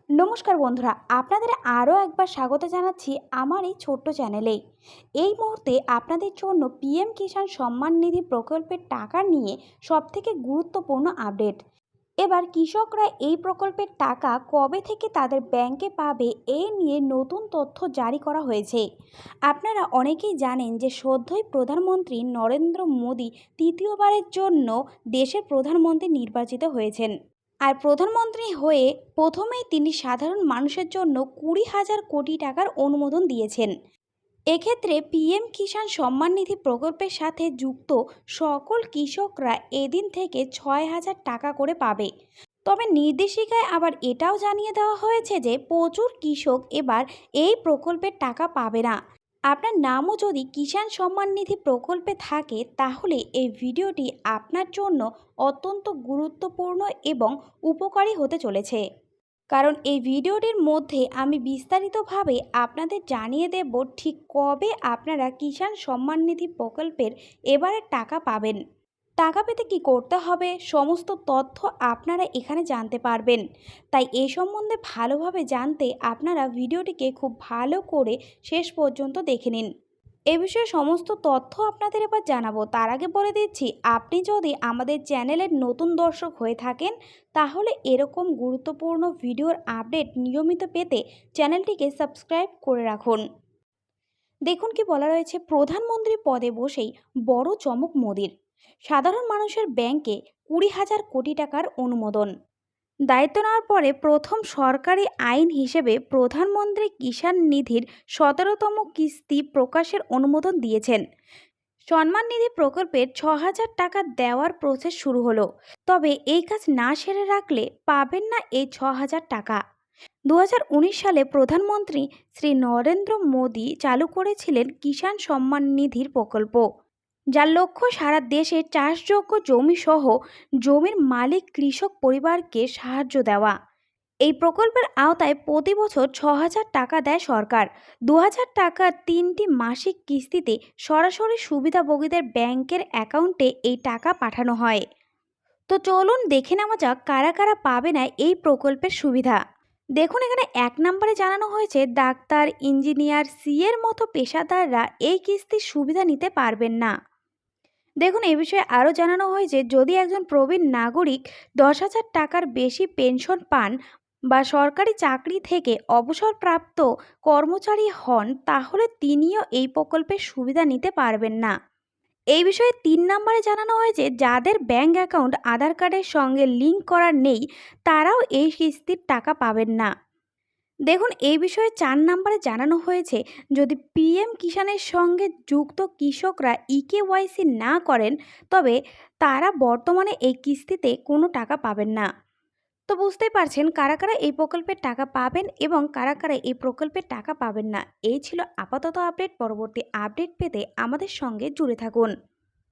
নমস্কার বন্ধুরা, আপনাদের আরও একবার স্বাগত জানাচ্ছি আমার এই ছোট্ট চ্যানেলে। এই মুহূর্তে আপনাদের জন্য পিএম কিষাণ সম্মান নিধি প্রকল্পের টাকা নিয়ে সবথেকে গুরুত্বপূর্ণ আপডেট। এবার কৃষকরা এই প্রকল্পের টাকা কবে থেকে তাদের ব্যাংকে পাবে এই নিয়ে নতুন তথ্য জারি করা হয়েছে। আপনারা অনেকেই জানেন যে সদ্যই প্রধানমন্ত্রী নরেন্দ্র মোদী তৃতীয়বারের জন্য দেশের প্রধানমন্ত্রী নির্বাচিত হয়েছেন। আর প্রধানমন্ত্রী হয়ে প্রথমেই তিনি সাধারণ মানুষের জন্য 20,000 কোটি টাকার অনুমোদন দিয়েছেন। এক্ষেত্রে পিএম কিষাণ সম্মান নিধি প্রকল্পের সাথে যুক্ত সকল কৃষকরা এদিন থেকে 6,000 টাকা করে পাবে। তবে নির্দেশিকায় আবার এটাও জানিয়ে দেওয়া হয়েছে যে প্রচুর কৃষক এবার এই প্রকল্পের টাকা পাবে না। আপনার নামও যদি কিষাণ সম্মান নিধি প্রকল্পে থাকে তাহলে এই ভিডিওটি আপনার জন্য অত্যন্ত গুরুত্বপূর্ণ এবং উপকারী হতে চলেছে। কারণ এই ভিডিওটির মধ্যে আমি বিস্তারিতভাবে আপনাদের জানিয়ে দেব ঠিক কবে আপনারা কিষাণ সম্মান নিধি প্রকল্পের এবারে টাকা পাবেন। টাকা পেতে কি করতে হবে সমস্ত তথ্য আপনারা এখানে জানতে পারবেন। তাই এই সম্বন্ধে ভালোভাবে জানতে আপনারা ভিডিওটিকে খুব ভালো করে শেষ পর্যন্ত দেখে নিন। এ বিষয়ে সমস্ত তথ্য আপনাদের এবার জানাবো। তার আগে বলে দিচ্ছি, আপনি যদি আমাদের চ্যানেলের নতুন দর্শক হয়ে থাকেন তাহলে এরকম গুরুত্বপূর্ণ ভিডিওর আপডেট নিয়মিত পেতে চ্যানেলটিকে সাবস্ক্রাইব করে রাখুন। দেখুন কি বলা রয়েছে, প্রধানমন্ত্রী পদে বসেই বড় চমক মোদির। সাধারণ মানুষের ব্যাংকে 20,000 কোটি টাকার অনুমোদন। দায়িত্ব নেওয়ার পরে প্রথম সরকারি আইন হিসেবে প্রধানমন্ত্রী কিষাণ নিধির 17তম কিস্তি প্রকাশের অনুমোদন দিয়েছেন। সম্মান নিধি প্রকল্পের 6,000 টাকা দেওয়ার প্রসেস শুরু হলো। তবে এই কাজ না সেরে রাখলে পাবেন না এই 6,000 টাকা। 2019 সালে প্রধানমন্ত্রী শ্রী নরেন্দ্র মোদী চালু করেছিলেন কিষাণ সম্মান নিধির প্রকল্প, যার লক্ষ্য সারা দেশে চাষযোগ্য জমি সহ জমির মালিক কৃষক পরিবারকে সাহায্য দেওয়া। এই প্রকল্পের আওতায় প্রতি বছর 6,000 টাকা দেয় সরকার। 2,000 টাকা 3টি মাসিক কিস্তিতে সরাসরি সুবিধাভোগীদের ব্যাংকের অ্যাকাউন্টে এই টাকা পাঠানো হয়। তো চলুন দেখে নেওয়া যাক কারা কারা পাবে না এই প্রকল্পের সুবিধা। দেখুন, এখানে 1 নম্বরে জানানো হয়েছে ডাক্তার, ইঞ্জিনিয়ার, সিএর মতো পেশাদাররা এই কিস্তির সুবিধা নিতে পারবেন না। দেখুন, এ বিষয়ে আরও জানানো হয়েছে যদি একজন প্রবীণ নাগরিক 10,000 টাকার বেশি পেনশন পান বা সরকারি চাকরি থেকে অবসরপ্রাপ্ত কর্মচারী হন তাহলে তিনিও এই প্রকল্পের সুবিধা নিতে পারবেন না। এই বিষয়ে 3 নম্বরে জানানো হয়েছে যাদের ব্যাংক অ্যাকাউন্ট আধার কার্ডের সঙ্গে লিঙ্ক করা নেই তারাও এই কিস্তির টাকা পাবেন না। দেখুন, এই বিষয়ে 4 নম্বরে জানানো হয়েছে যদি পিএম কিষাণের সঙ্গে যুক্ত কৃষকরা ইকেওয়াইসি না করেন তবে তারা বর্তমানে এই কিস্তিতে কোনো টাকা পাবেন না। তো বুঝতেই পারছেন কারা কারা এই প্রকল্পের টাকা পাবেন এবং কারা কারা এই প্রকল্পের টাকা পাবেন না। এই ছিল আপাতত আপডেট। পরবর্তী আপডেট পেতে আমাদের সঙ্গে জুড়ে থাকুন।